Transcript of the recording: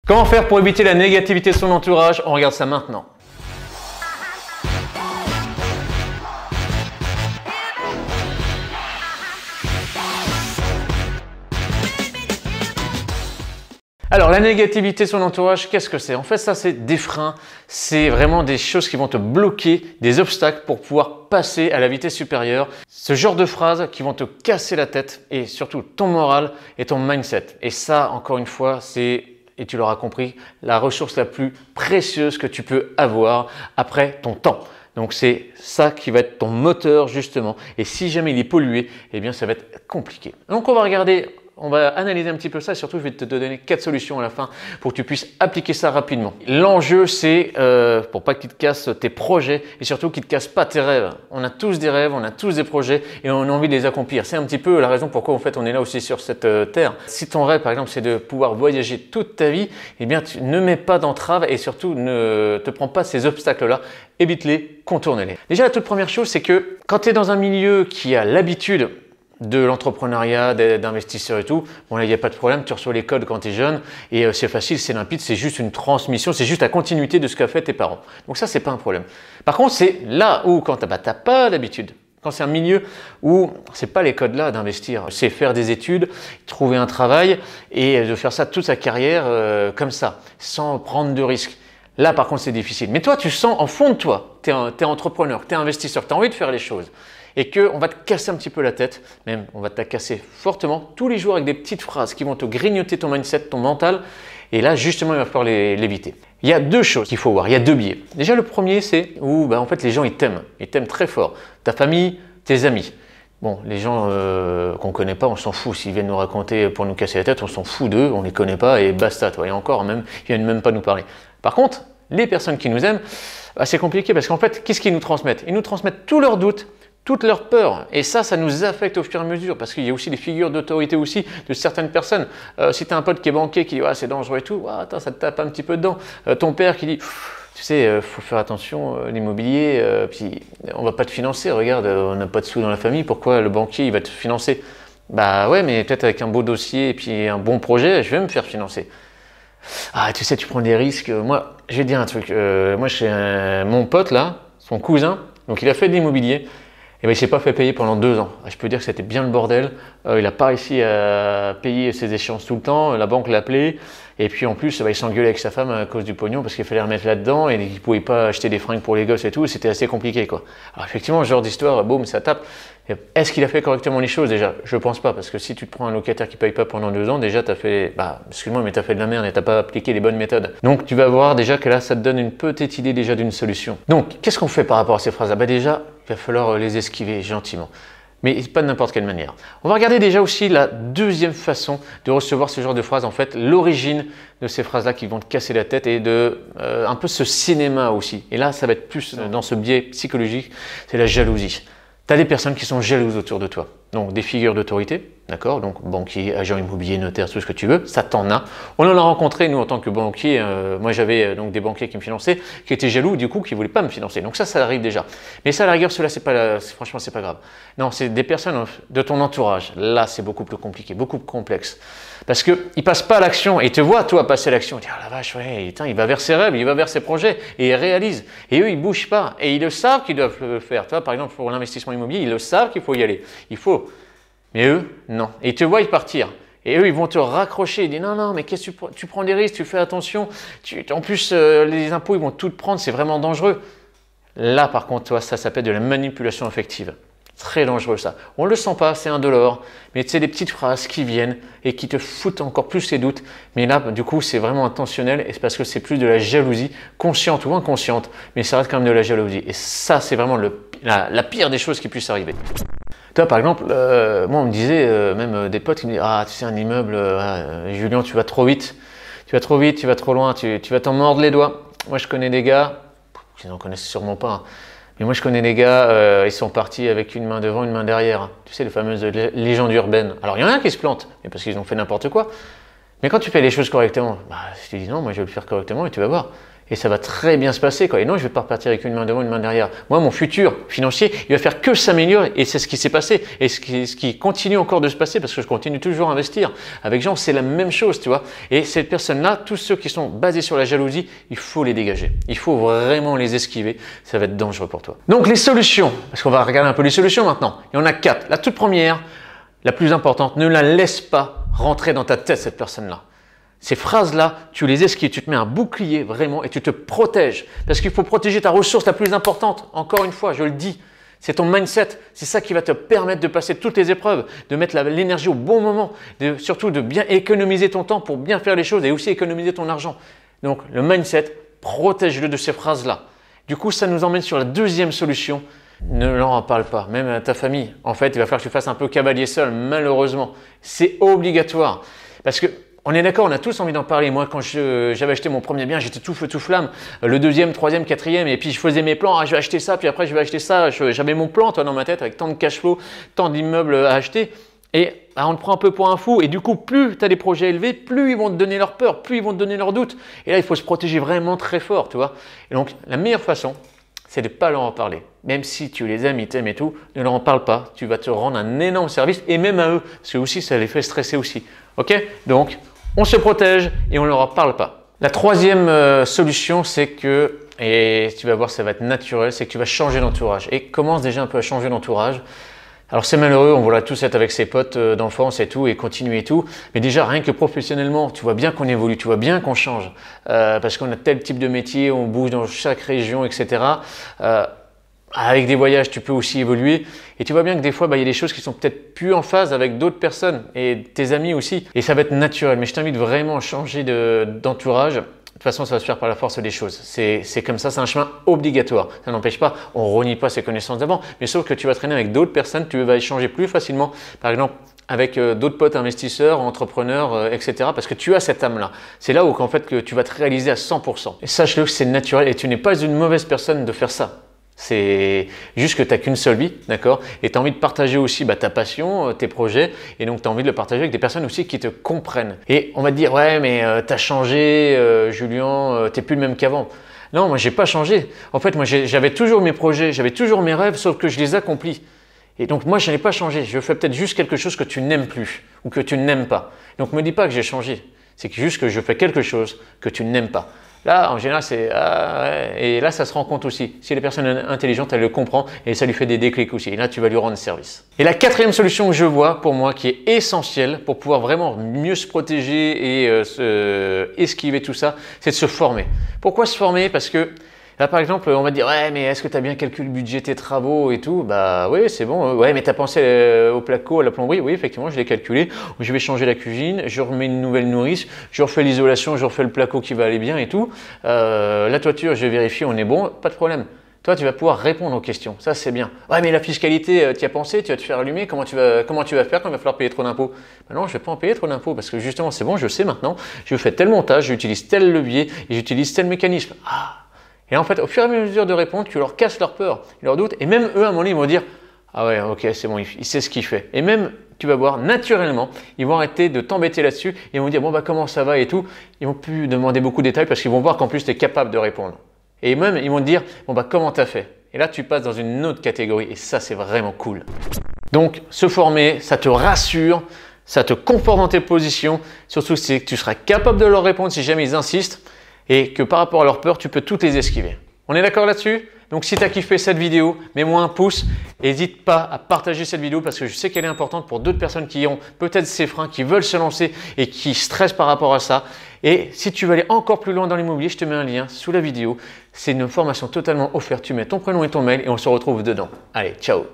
Comment faire pour éviter la négativité de son entourage? On regarde ça maintenant. Alors, la négativité de son entourage, qu'est-ce que c'est? En fait, ça, c'est des freins. C'est vraiment des choses qui vont te bloquer, des obstacles pour pouvoir passer à la vitesse supérieure. Ce genre de phrases qui vont te casser la tête et surtout ton moral et ton mindset. Et ça, encore une fois, c'est, et tu l'auras compris, la ressource la plus précieuse que tu peux avoir après ton temps. Donc, c'est ça qui va être ton moteur, justement. Et si jamais il est pollué, eh bien, ça va être compliqué. Donc, on va regarder. On va analyser un petit peu ça et surtout je vais te donner 4 solutions à la fin pour que tu puisses appliquer ça rapidement. L'enjeu c'est pour pas qu'il te casse tes projets et surtout qu'il ne te casse pas tes rêves. On a tous des rêves, on a tous des projets et on a envie de les accomplir. C'est un petit peu la raison pourquoi en fait on est là aussi sur cette terre. Si ton rêve par exemple c'est de pouvoir voyager toute ta vie, eh bien tu ne mets pas d'entraves et surtout ne te prends pas ces obstacles-là. Évite-les, contourne-les. Déjà la toute première chose c'est que quand tu es dans un milieu qui a l'habitude de l'entrepreneuriat, d'investisseurs et tout. Bon là, il n'y a pas de problème, tu reçois les codes quand tu es jeune et c'est facile, c'est limpide, c'est juste une transmission, c'est juste la continuité de ce qu'a fait tes parents. Donc ça, c'est pas un problème. Par contre, c'est là où quand tu n'as pas l'habitude, quand c'est un milieu où c'est pas les codes là d'investir, c'est faire des études, trouver un travail et de faire ça toute sa carrière comme ça, sans prendre de risques. Là, par contre, c'est difficile. Mais toi, tu sens en fond de toi, tu es entrepreneur, tu es investisseur, tu as envie de faire les choses. Et qu'on va te casser un petit peu la tête, même on va te la casser fortement tous les jours avec des petites phrases qui vont te grignoter ton mindset, ton mental. Et là, justement, il va falloir l'éviter. Il y a deux choses qu'il faut voir, il y a deux biais. Déjà, le premier, c'est où en fait, les gens, ils t'aiment très fort. Ta famille, tes amis. Bon, les gens qu'on ne connaît pas, on s'en fout. S'ils viennent nous raconter pour nous casser la tête, on s'en fout d'eux, on ne les connaît pas et basta. Toi. Et encore, même, ils viennent même pas nous parler. Par contre, les personnes qui nous aiment, c'est compliqué parce qu'en fait, qu'est-ce qu'ils nous transmettent? Ils nous transmettent tous leurs doutes, toutes leurs peurs. Et ça nous affecte au fur et à mesure parce qu'il y a aussi des figures d'autorité aussi de certaines personnes. Si tu as un pote qui est banquier qui dit c'est dangereux et tout, attends, ça te tape un petit peu dedans. Ton père qui dit tu sais, faut faire attention, l'immobilier, puis on va pas te financer, regarde, on n'a pas de sous dans la famille, pourquoi le banquier il va te financer? Bah ouais, mais peut-être avec un beau dossier et puis un bon projet, je vais me faire financer. Ah, tu sais, tu prends des risques. Moi, je vais te dire un truc. Moi, chez mon pote là, son cousin, donc il a fait de l'immobilier. Et ben, il ne s'est pas fait payer pendant 2 ans. Je peux dire que c'était bien le bordel. Il n'a pas réussi à payer ses échéances tout le temps. La banque l'a appelé. Et puis en plus, il s'engueulait avec sa femme à cause du pognon parce qu'il fallait remettre là-dedans et qu'il ne pouvait pas acheter des fringues pour les gosses et tout. C'était assez compliqué, quoi. Alors effectivement, ce genre d'histoire, boum, ça tape. Est-ce qu'il a fait correctement les choses déjà? Je ne pense pas parce que si tu te prends un locataire qui ne paye pas pendant 2 ans, déjà tu as fait, excuse-moi, mais tu as fait de la merde et tu n'as pas appliqué les bonnes méthodes. Donc tu vas voir déjà que là, ça te donne une petite idée déjà d'une solution. Donc, qu'est-ce qu'on fait par rapport à ces phrases-là? Déjà, il va falloir les esquiver gentiment. Mais pas de n'importe quelle manière. On va regarder déjà aussi la deuxième façon de recevoir ce genre de phrases, en fait, l'origine de ces phrases-là qui vont te casser la tête et de un peu ce cinéma aussi. Et là, ça va être plus dans ce biais psychologique, c'est la jalousie. Tu as des personnes qui sont jalouses autour de toi, donc des figures d'autorité, d'accord, donc banquier, agent immobilier, notaire, tout ce que tu veux, ça t'en a. On en a rencontré, nous, en tant que banquier, moi j'avais donc des banquiers qui me finançaient, qui étaient jaloux, du coup, qui ne voulaient pas me financer. Donc ça arrive déjà. Mais ça, à la rigueur, cela, franchement, c'est pas grave. Non, c'est des personnes de ton entourage. Là, c'est beaucoup plus compliqué, beaucoup plus complexe. Parce qu'ils ne passent pas à l'action et ils te voient, toi, passer à l'action. Ils disent, ah la vache, ouais, putain, il va vers ses rêves, il va vers ses projets et il réalise. Et eux, ils ne bougent pas. Et ils le savent qu'ils doivent le faire. Toi, par exemple, pour l'investissement immobilier, ils le savent qu'il faut y aller. Il faut. Mais eux, non. Et ils te voient y partir. Et eux, ils vont te raccrocher. Ils disent, non, mais qu'est-ce que tu prends des risques, tu fais attention. En plus, les impôts, ils vont tout te prendre, c'est vraiment dangereux. Là, par contre, toi, ça s'appelle de la manipulation affective. Très dangereux ça. On ne le sent pas, c'est indolore, mais tu sais, des petites phrases qui viennent et qui te foutent encore plus les doutes. Mais là, du coup, c'est vraiment intentionnel et c'est parce que c'est plus de la jalousie, consciente ou inconsciente, mais ça reste quand même de la jalousie. Et ça, c'est vraiment la pire des choses qui puissent arriver. Toi, par exemple, moi, on me disait, même des potes, ils me disaient, ah, tu sais, un immeuble, Julien, tu vas trop vite, tu vas trop loin, tu vas t'en mordre les doigts. Moi, je connais des gars, ils n'en connaissent sûrement pas, hein. Mais moi, je connais des gars, ils sont partis avec une main devant, une main derrière. Tu sais, les fameuses légendes urbaines. Alors, il y en a qui se plantent, mais parce qu'ils ont fait n'importe quoi. Mais quand tu fais les choses correctement, je te dis non, moi, je vais le faire correctement et tu vas voir. et ça va très bien se passer, quoi. Et non, je vais pas repartir avec une main devant, une main derrière. Moi, mon futur financier, il va faire que s'améliorer et c'est ce qui s'est passé et ce qui continue encore de se passer parce que je continue toujours à investir. Avec Jean, c'est la même chose, tu vois. Et ces personnes-là, tous ceux qui sont basés sur la jalousie, il faut les dégager. Il faut vraiment les esquiver. Ça va être dangereux pour toi. Donc, les solutions, parce qu'on va regarder un peu les solutions maintenant. Il y en a 4. La toute première, la plus importante, ne la laisse pas rentrer dans ta tête, cette personne-là. Ces phrases-là, tu les esquives, tu te mets un bouclier vraiment et tu te protèges. Parce qu'il faut protéger ta ressource la plus importante. Encore une fois, je le dis, c'est ton mindset. C'est ça qui va te permettre de passer toutes les épreuves, de mettre l'énergie au bon moment, surtout de bien économiser ton temps pour bien faire les choses et aussi économiser ton argent. Donc le mindset, protège-le de ces phrases-là. Du coup, ça nous emmène sur la deuxième solution. Ne leur en parle pas, même à ta famille. En fait, il va falloir que tu fasses un peu cavalier seul, malheureusement. C'est obligatoire. Parce que on est d'accord, on a tous envie d'en parler. Moi, quand j'avais acheté mon premier bien, j'étais tout feu, tout flamme. Le deuxième, troisième, quatrième, et puis je faisais mes plans. Ah, je vais acheter ça, puis après je vais acheter ça. J'avais mon plan, toi, dans ma tête, avec tant de cash flow, tant d'immeubles à acheter. Et on te prend un peu pour un fou. Et du coup, plus tu as des projets élevés, plus ils vont te donner leur peur, plus ils vont te donner leurs doutes. Et là, il faut se protéger vraiment très fort, tu vois. Et donc, la meilleure façon, c'est de ne pas leur en parler. Même si tu les aimes, ils t'aiment et tout, ne leur en parle pas. Tu vas te rendre un énorme service et même à eux, parce que aussi, ça les fait stresser aussi. Ok? Donc, on se protège et on ne leur en parle pas. La troisième solution, c'est que, et tu vas voir, ça va être naturel, c'est que tu vas changer d'entourage. Et commence déjà un peu à changer d'entourage. Alors c'est malheureux, on voit tous être avec ses potes d'enfance et tout, et continuer et tout. Mais déjà, rien que professionnellement, tu vois bien qu'on évolue, tu vois bien qu'on change. Parce qu'on a tel type de métier, on bouge dans chaque région, etc. Avec des voyages, tu peux aussi évoluer. Et tu vois bien que des fois, il y a des choses qui sont peut-être plus en phase avec d'autres personnes et tes amis aussi. Et ça va être naturel. Mais je t'invite vraiment à changer d'entourage. De toute façon, ça va se faire par la force des choses. C'est comme ça, c'est un chemin obligatoire. Ça n'empêche pas, on ne renie pas ses connaissances d'avant, mais sauf que tu vas traîner avec d'autres personnes, tu vas échanger plus facilement. Par exemple, avec d'autres potes investisseurs, entrepreneurs, etc. Parce que tu as cette âme-là. C'est là où en fait, que tu vas te réaliser à 100%. Et sache-le que c'est naturel et tu n'es pas une mauvaise personne de faire ça. C'est juste que tu n'as qu'une seule vie, d'accord? Et tu as envie de partager aussi ta passion, tes projets, et donc tu as envie de le partager avec des personnes aussi qui te comprennent. Et on va te dire, ouais, mais tu as changé, Julien, tu n'es plus le même qu'avant. Non, moi, j'ai pas changé. En fait, moi, j'avais toujours mes projets, j'avais toujours mes rêves, sauf que je les accomplis. Et donc, moi, je n'ai pas changé. Je fais peut-être juste quelque chose que tu n'aimes plus ou que tu n'aimes pas. Donc, me dis pas que j'ai changé. C'est juste que je fais quelque chose que tu n'aimes pas. Là, en général, c'est et là, ça se rend compte aussi. Si la personne est intelligente, elle le comprend et ça lui fait des déclics aussi. Et là, tu vas lui rendre service. Et la quatrième solution que je vois pour moi, qui est essentielle pour pouvoir vraiment mieux se protéger et esquiver tout ça, c'est de se former. Pourquoi se former? Parce que là, par exemple, on va te dire, ouais, mais est-ce que tu as bien calculé le budget, tes travaux et tout? Bah oui, c'est bon. Ouais, mais tu as pensé au placo, à la plomberie? Oui, effectivement, je l'ai calculé. Je vais changer la cuisine, je remets une nouvelle nourrice, je refais l'isolation, je refais le placo qui va aller bien et tout. La toiture, je vais vérifier, on est bon, pas de problème. Toi, tu vas pouvoir répondre aux questions. Ça, c'est bien. Ouais, mais la fiscalité, tu y as pensé, tu vas te faire allumer, comment tu vas faire quand il va falloir payer trop d'impôts? Ben non, je ne vais pas en payer trop d'impôts parce que justement, c'est bon, je sais maintenant, je fais tel montage, j'utilise tel levier et j'utilise tel mécanisme. Ah! Et en fait, au fur et à mesure de répondre, tu leur casses leur peur, leurs doutes, et même eux, à un moment donné, ils vont dire « Ah ouais, ok, c'est bon, il sait ce qu'il fait. » Et même, tu vas voir, naturellement, ils vont arrêter de t'embêter là-dessus, et ils vont dire « Bon, comment ça va ?» et tout. Ils vont plus demander beaucoup de détails parce qu'ils vont voir qu'en plus, tu es capable de répondre. Et même, ils vont te dire « Bon, comment tu as fait ?» Et là, tu passes dans une autre catégorie, et ça, c'est vraiment cool. Donc, se former, ça te rassure, ça te conforte dans tes positions, surtout c'est que tu seras capable de leur répondre si jamais ils insistent, et que par rapport à leur peur, tu peux toutes les esquiver. On est d'accord là-dessus? Donc si tu as kiffé cette vidéo, mets-moi un pouce. N'hésite pas à partager cette vidéo parce que je sais qu'elle est importante pour d'autres personnes qui ont peut-être ces freins, qui veulent se lancer et qui stressent par rapport à ça. Et si tu veux aller encore plus loin dans l'immobilier, je te mets un lien sous la vidéo. C'est une formation totalement offerte. Tu mets ton prénom et ton mail et on se retrouve dedans. Allez, ciao!